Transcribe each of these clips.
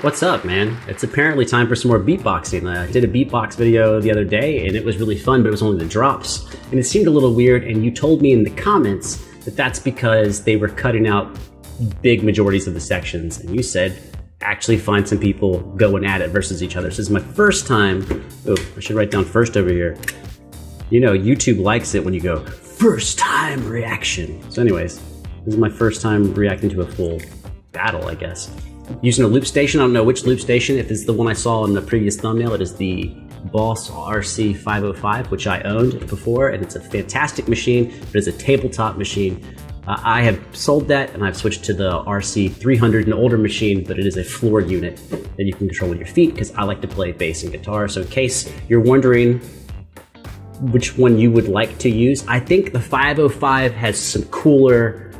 What's up, man? It's apparently time for some more beatboxing. I did a beatbox video the other day and it was really fun, but it was only the drops. And it seemed a little weird, and you told me in the comments that that's because they were cutting out big majorities of the sections. And you said, actually find some people going at it versus each other. So this is my first time. Oh, I should write down first over here. You know, YouTube likes it when you go, first time reaction. So anyways, this is my first time reacting to a full battle, I guess. Using a loop station. I don't know which loop station. If it's the one I saw in the previous thumbnail, it is the Boss RC505, which I owned before, and it's a fantastic machine, but it's a tabletop machine. I have sold that and I've switched to the RC300, an older machine, but it is a floor unit that you can control with your feet because I like to play bass and guitar. So in case you're wondering which one you would like to use, I think the 505 has some cooler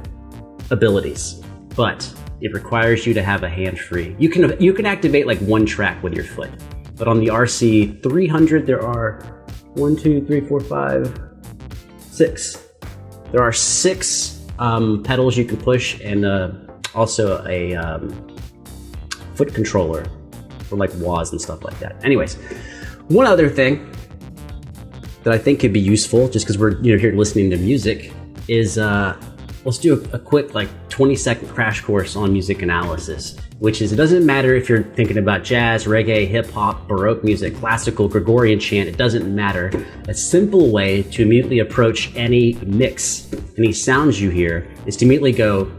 abilities, but it requires you to have a hand-free. You can activate like one track with your foot, but on the RC300 there are 1, 2, 3, 4, 5, 6. There are 6 pedals you can push, and also a foot controller for like wahs and stuff like that. Anyways, one other thing that I think could be useful, just because we're here listening to music, is let's do a quick like 20-second crash course on music analysis, which is, it doesn't matter if you're thinking about jazz, reggae, hip hop, Baroque music, classical, Gregorian chant, it doesn't matter. A simple way to immediately approach any mix, any sounds you hear, is to immediately go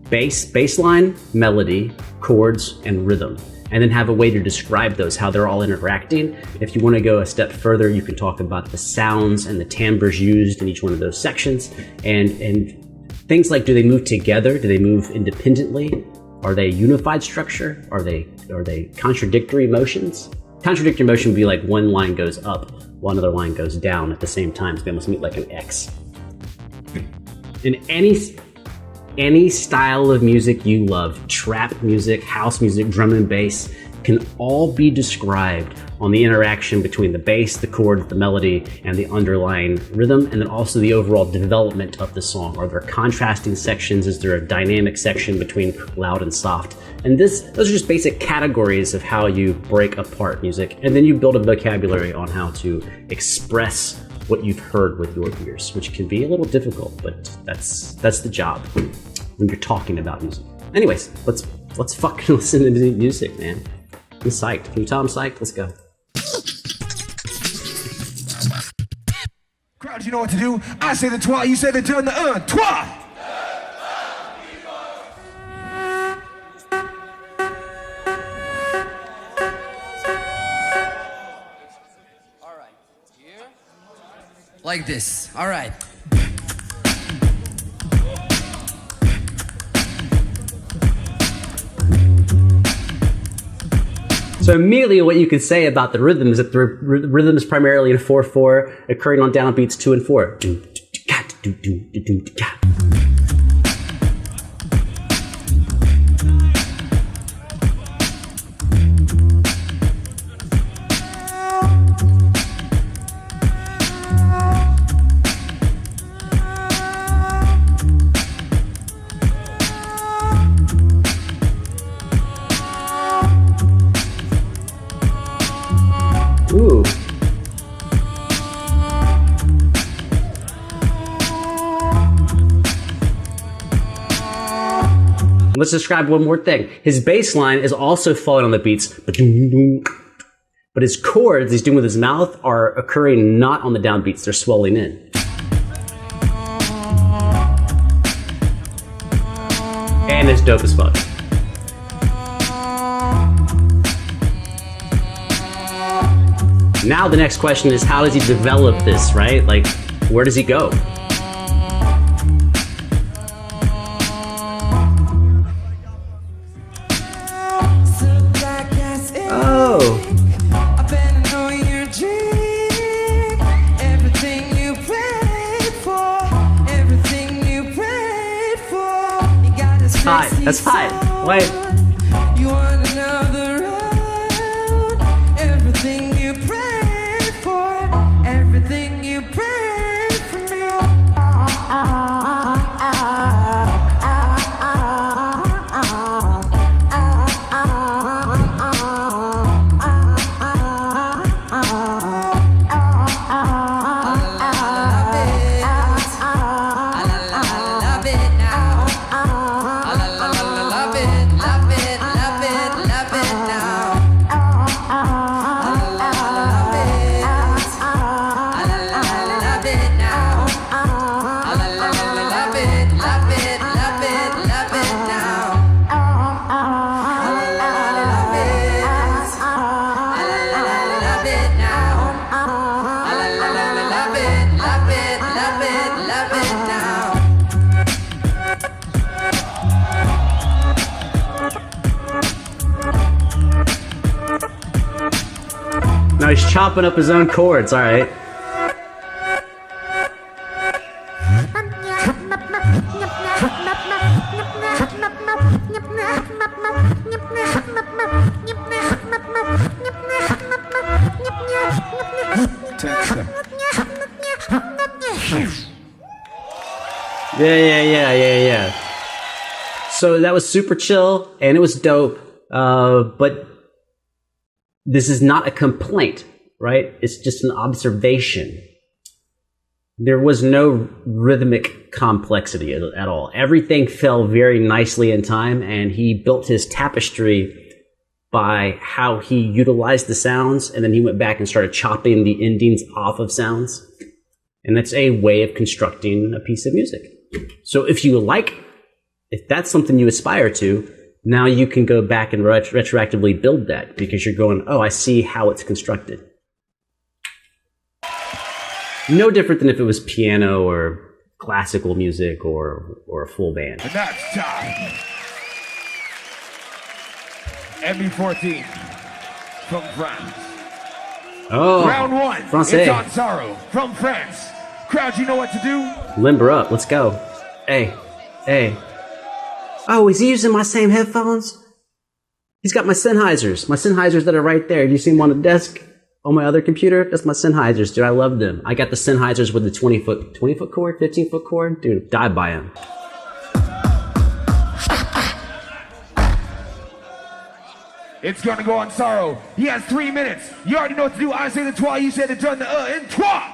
bass line, melody, chords, and rhythm, and then have a way to describe those, how they're all interacting. If you want to go a step further, you can talk about the sounds and the timbres used in each one of those sections, and things like, do they move together? Do they move independently? Are they unified structure? Are they contradictory motions? Contradictory motion would be like one line goes up, one other line goes down at the same time, so they almost meet like an X. In any style of music you love, trap music, house music, drum and bass, can all be described on the interaction between the bass, the chord, the melody, and the underlying rhythm, and then also the overall development of the song. Are there contrasting sections? Is there a dynamic section between loud and soft? And those are just basic categories of how you break apart music, and then you build a vocabulary on how to express what you've heard with your ears, which can be a little difficult, but that's the job when you're talking about music. Anyways, let's fucking listen to music, man. I'm psyched. Can you tell I'm psyched? Let's go. Crowd, you know what to do. I say the twa, you say the turn, the twa. All right, here. Like this. All right. So immediately what you could say about the rhythm is that the rhythm is primarily in 4/4, occurring on downbeats 2 and 4. Ooh. Let's describe one more thing. His bass line is also following on the beats, but his chords he's doing with his mouth are occurring not on the downbeats, they're swelling in. And it's dope as fuck. Now the next question is, how does he develop this, right? Like, where does he go? Oh. High. That's high. Wait. You want another round? Everything you prayed for, everything you prayed for me. No, he's chopping up his own chords. All right. Yeah. So that was super chill, and it was dope. But this is not a complaint, right? It's just an observation. There was no rhythmic complexity at all. Everything fell very nicely in time, and he built his tapestry by how he utilized the sounds, and then he went back and started chopping the endings off of sounds. And that's a way of constructing a piece of music. So if that's something you aspire to, now you can go back and retroactively build that, because you're going, oh, I see how it's constructed. No different than if it was piano or classical music or a full band. And that's time. MB14 from France. Oh, Round one. Francais. It's on SARO from France. Crowd, you know what to do? Limber up. Let's go. Hey. Oh, is he using my same headphones? He's got my Sennheisers. My Sennheisers that are right there. Have you seen them on the desk on my other computer? That's my Sennheisers, dude. I love them. I got the Sennheisers with the 20-foot cord, 15-foot cord. Dude, die by them. It's gonna go on SARO. He has 3 minutes. You already know what to do. I say the trois, you say the turn the and trois.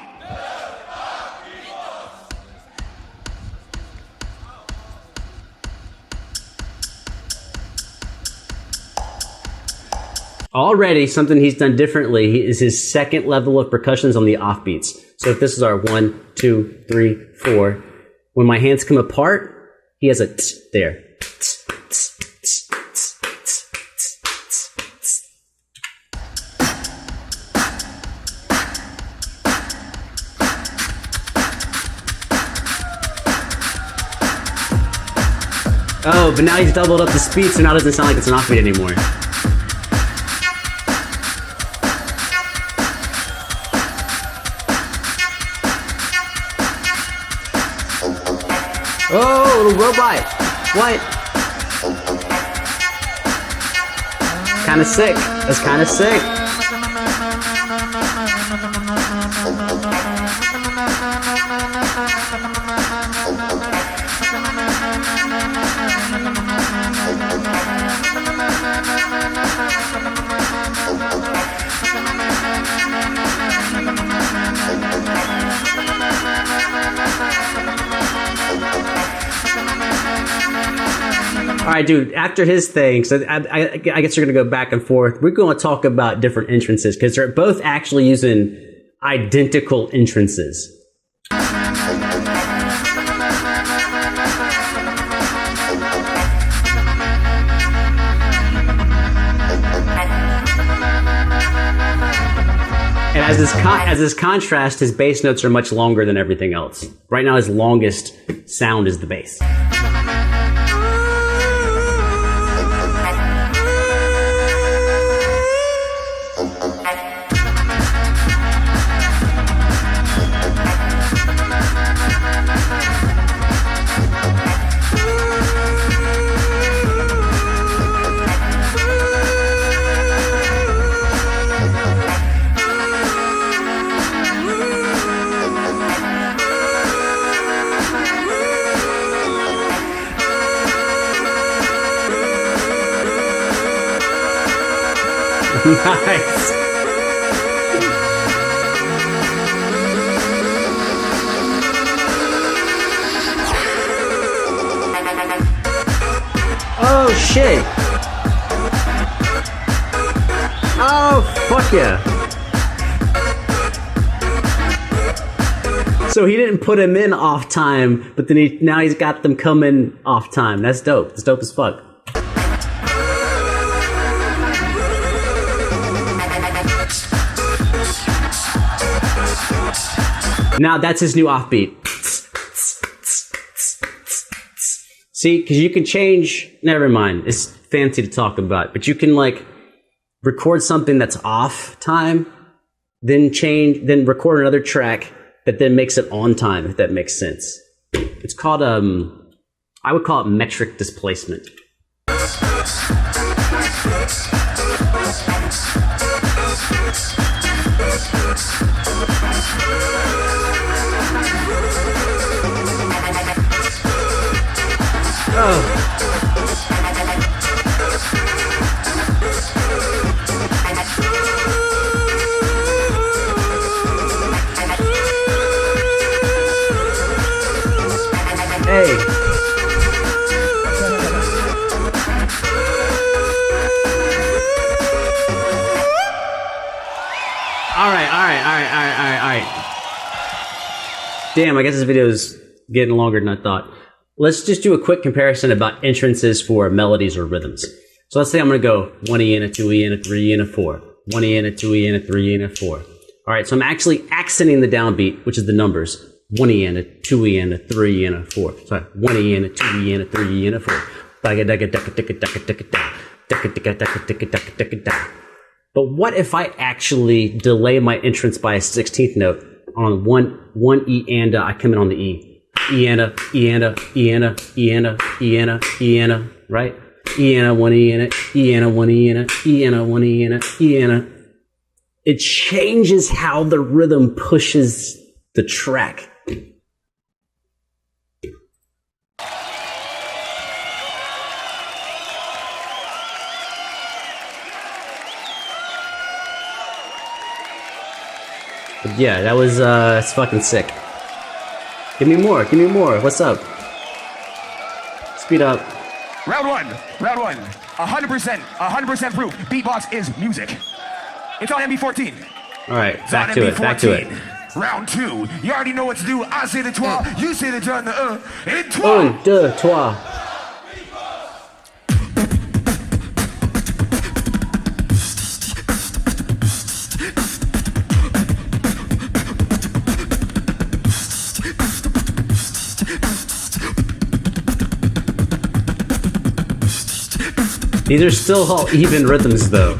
Already, something he's done differently is his second level of percussions on the offbeats. So if this is our 1, 2, 3, 4, when my hands come apart, he has a t there. Oh, but now he's doubled up the speed, so now it doesn't sound like it's an offbeat anymore. Oh, little robot. What? Kinda sick. That's kinda sick. All right, dude, after his thing, so I guess you're going to go back and forth. We're going to talk about different entrances because they're both actually using identical entrances. And as his contrast, his bass notes are much longer than everything else. Right now, his longest sound is the bass. Nice. Oh shit. Oh fuck yeah. So he didn't put him in off time, but then now he's got them coming off time. That's dope. That's dope as fuck. Now that's his new offbeat. See, because you can change, never mind, it's fancy to talk about, but you can like record something that's off time then record another track that then makes it on time, if that makes sense. It's called, I would call it metric displacement. Oh. Hey. All right. Damn, I guess this video is getting longer than I thought. Let's just do a quick comparison about entrances for melodies or rhythms. So let's say I'm going to go 1E and a 2E and a 3E and a 4. 1E and a 2E and a 3E and a 4. All right, so I'm actually accenting the downbeat, which is the numbers. 1E and a 2E and a 3E and a 4. Sorry, 1E and a 2E and a 3E and a 4. But what if I actually delay my entrance by a 16th note on one E and I come in on the E. E and a, E and a, E and a, E and a, E and a, E and a, right? E and a, 1 E and a, E and a, 1 E and a, E and a, 1 E and a, E and a. It changes how the rhythm pushes the track. But yeah, that was, it's fucking sick. Give me more, what's up? Speed up. Round one. 100% proof. Beatbox is music. It's on MB14. Alright, back to it. Round two. You already know what to do. I say the trois, you say the dun, the et trois. 1, 2, 3. These are still all even rhythms, though.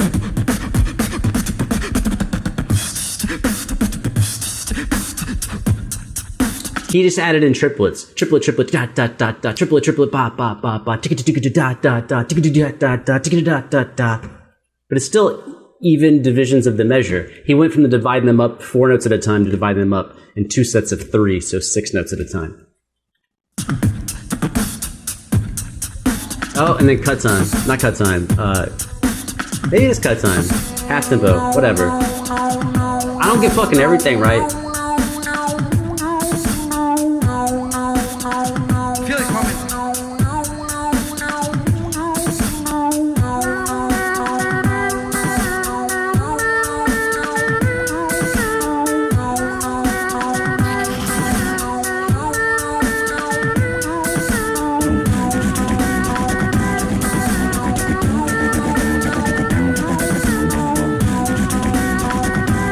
He just added in triplets. Triplet, da da da da. Triplet, ba ba ba ba. Da da da. Da da. But it's still even divisions of the measure. He went from the dividing them up 4 notes at a time to dividing them up in 2 sets of 3, so 6 notes at a time. Oh, and then cut time. Not cut time. Maybe it's cut time. Half tempo. Whatever. I don't get fucking everything right. Feel it coming.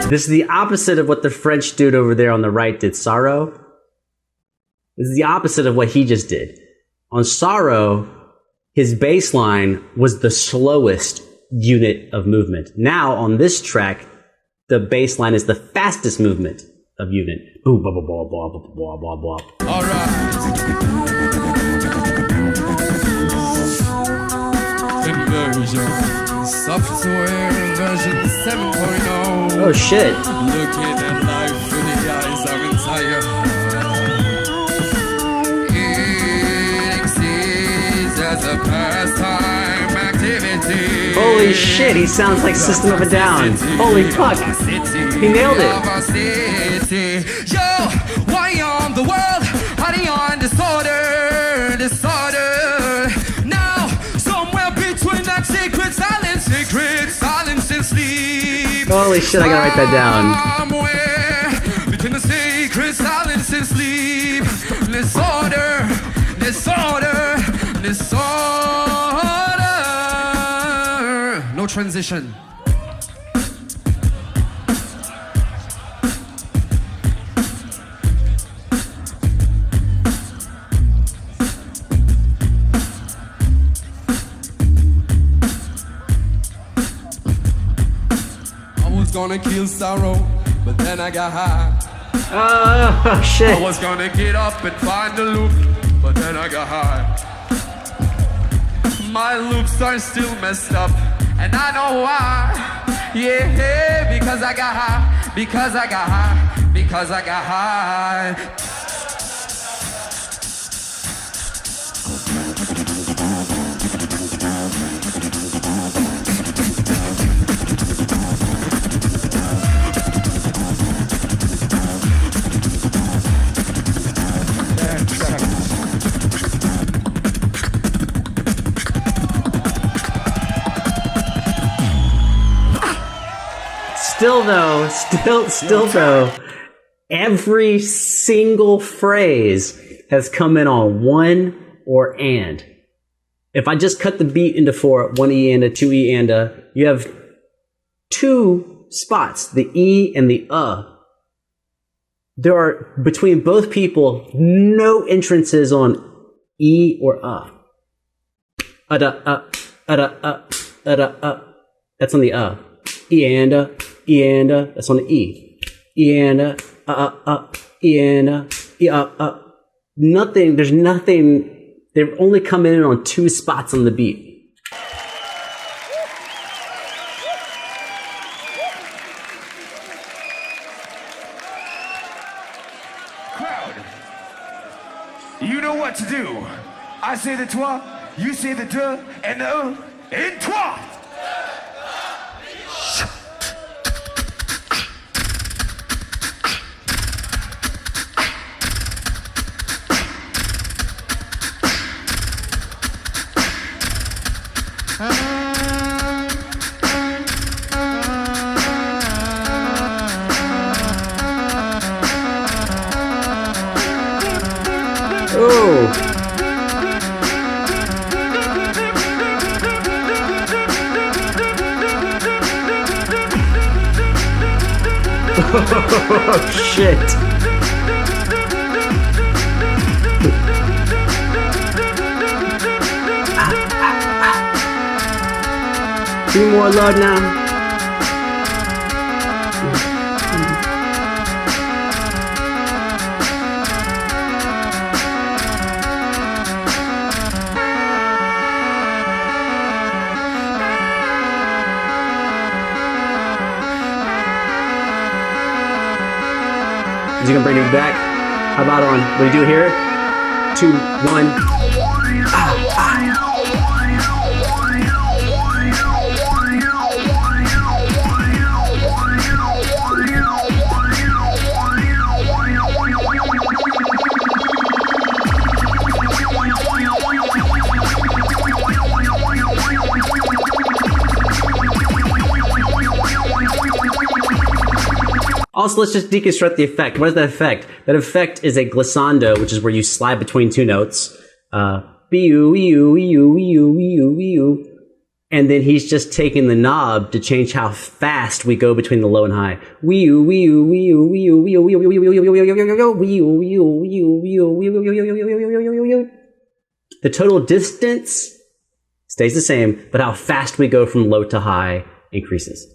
This is the opposite of what the French dude over there on the right did. SARO. This is the opposite of what he just did. On SARO, his bass line was the slowest unit of movement. Now, on this track, the bass line is the fastest movement of unit. Boom, blah, blah, blah, blah, blah, blah, blah, blah. All right. Inversion. Software version 7.0. Oh shit. Looking at life through the eyes of entire it exists as a pastime activity. Holy shit, he sounds like System of a Down. Holy fuck. He nailed it. Yo, why on the world? Honey on disorder. Now, somewhere between that secret silence and sleep. Holy shit, I gotta write that down. Somewhere between the secret silence and sleep. Disorder. No transition. Gonna kill sorrow, but then I got high. Oh, shit. I was gonna get up and find the loop, but then I got high. My loops are still messed up, and I know why. Yeah, because I got high, because I got high, because I got high. Still though, every single phrase has come in on one or and. If I just cut the beat into four, one E and a, two E and a, you have two spots, the E and the There are, between both people, no entrances on E or That's on the E and a, that's on the E. E and a, E and a, E, Nothing, there's nothing, they've only come in on two spots on the beat. Crowd, you know what to do. I say the toi, you say the de, and the and toi. Oh, shit. Be more loud now. Is he gonna bring it back? How about on, what do you do here? 2, 1. Also, let's just deconstruct the effect. What is that effect? That effect is a glissando, which is where you slide between two notes. B-U, E-U, E-U, E-U, E-U, E-U. And then he's just taking the knob to change how fast we go between the low and high. Wee-U, wee-U, wee-U, wee-U, wee-U, wee-U, wee-U, wee-U, wee-U, wee-U, wee-U, wee-U. The total distance stays the same, but how fast we go from low to high increases.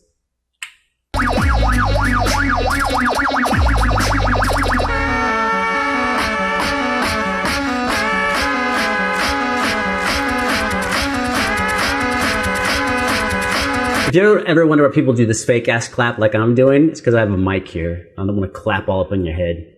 If you ever wonder why people do this fake ass clap like I'm doing, it's because I have a mic here. I don't want to clap all up in your head.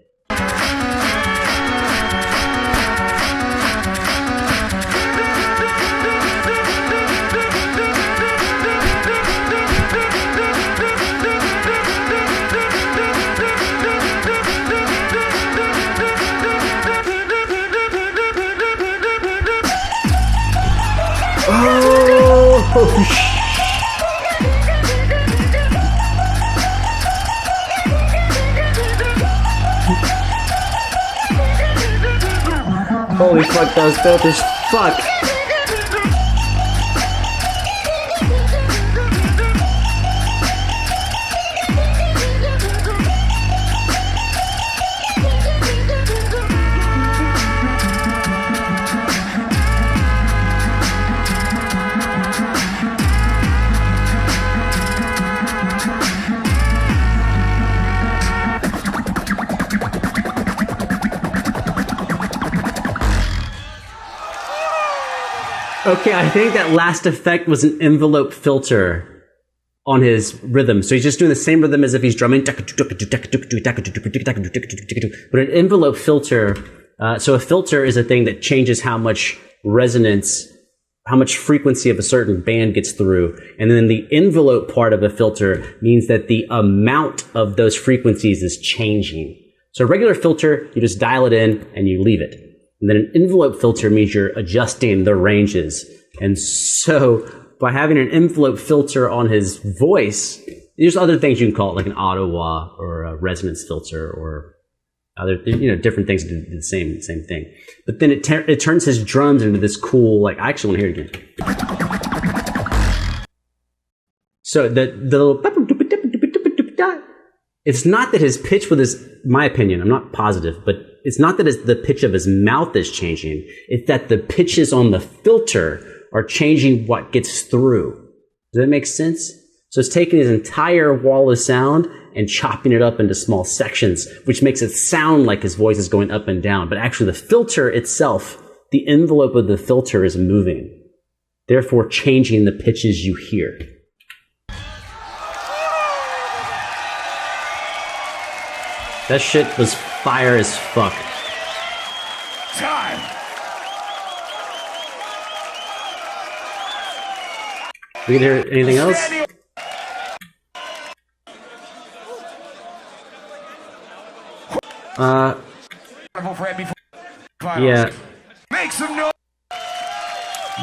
Oh, shit. Holy fuck, that was dope as fuck. Okay, I think that last effect was an envelope filter on his rhythm. So he's just doing the same rhythm as if he's drumming. But an envelope filter, so a filter is a thing that changes how much resonance, how much frequency of a certain band gets through. And then the envelope part of a filter means that the amount of those frequencies is changing. So a regular filter, you just dial it in and you leave it. And then an envelope filter means you're adjusting the ranges. And so by having an envelope filter on his voice, there's other things you can call it, like an Ottawa or a resonance filter or other, different things that do the same thing. But then it turns his drums into this cool, like, I actually want to hear it again. So the little, it's not that his pitch with his, my opinion, I'm not positive, but it's not that the pitch of his mouth is changing. It's that the pitches on the filter are changing what gets through. Does that make sense? So it's taking his entire wall of sound and chopping it up into small sections, which makes it sound like his voice is going up and down. But actually the filter itself, the envelope of the filter is moving, therefore changing the pitches you hear. That shit was fire as fuck. Time. We can hear anything else? Yeah. Make some noise.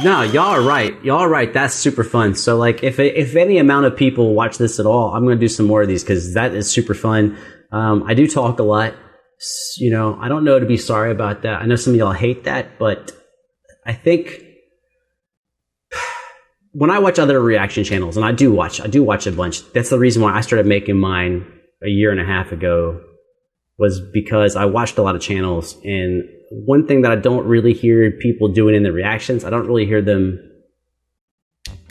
No, y'all are right. Y'all are right. That's super fun. So, like, if any amount of people watch this at all, I'm going to do some more of these because that is super fun. I do talk a lot. I don't know to be sorry about that. I know some of y'all hate that, but I think when I watch other reaction channels, and I do watch a bunch. That's the reason why I started making mine a year and a half ago, was because I watched a lot of channels. And one thing that I don't really hear people doing in the reactions, I don't really hear them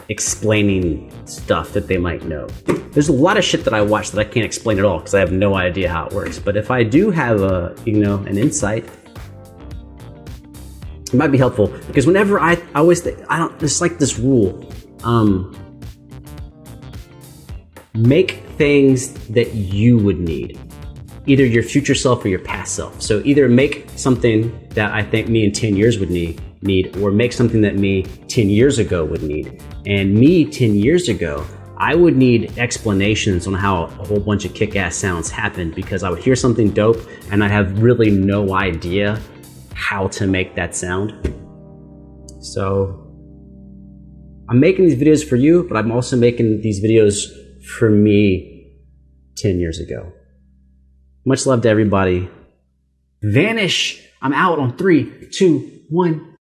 explaining stuff that they might know. There's a lot of shit that I watch that I can't explain at all because I have no idea how it works. But if I do have an insight, it might be helpful, because whenever I always think, it's like this rule, make things that you would need, either your future self or your past self. So either make something that I think me in 10 years would need, or make something that me 10 years ago would need. And me 10 years ago, I would need explanations on how a whole bunch of kick-ass sounds happened, because I would hear something dope and I have really no idea how to make that sound. So I'm making these videos for you, but I'm also making these videos for me 10 years ago. Much love to everybody. Vanish. I'm out on 3, 2, 1.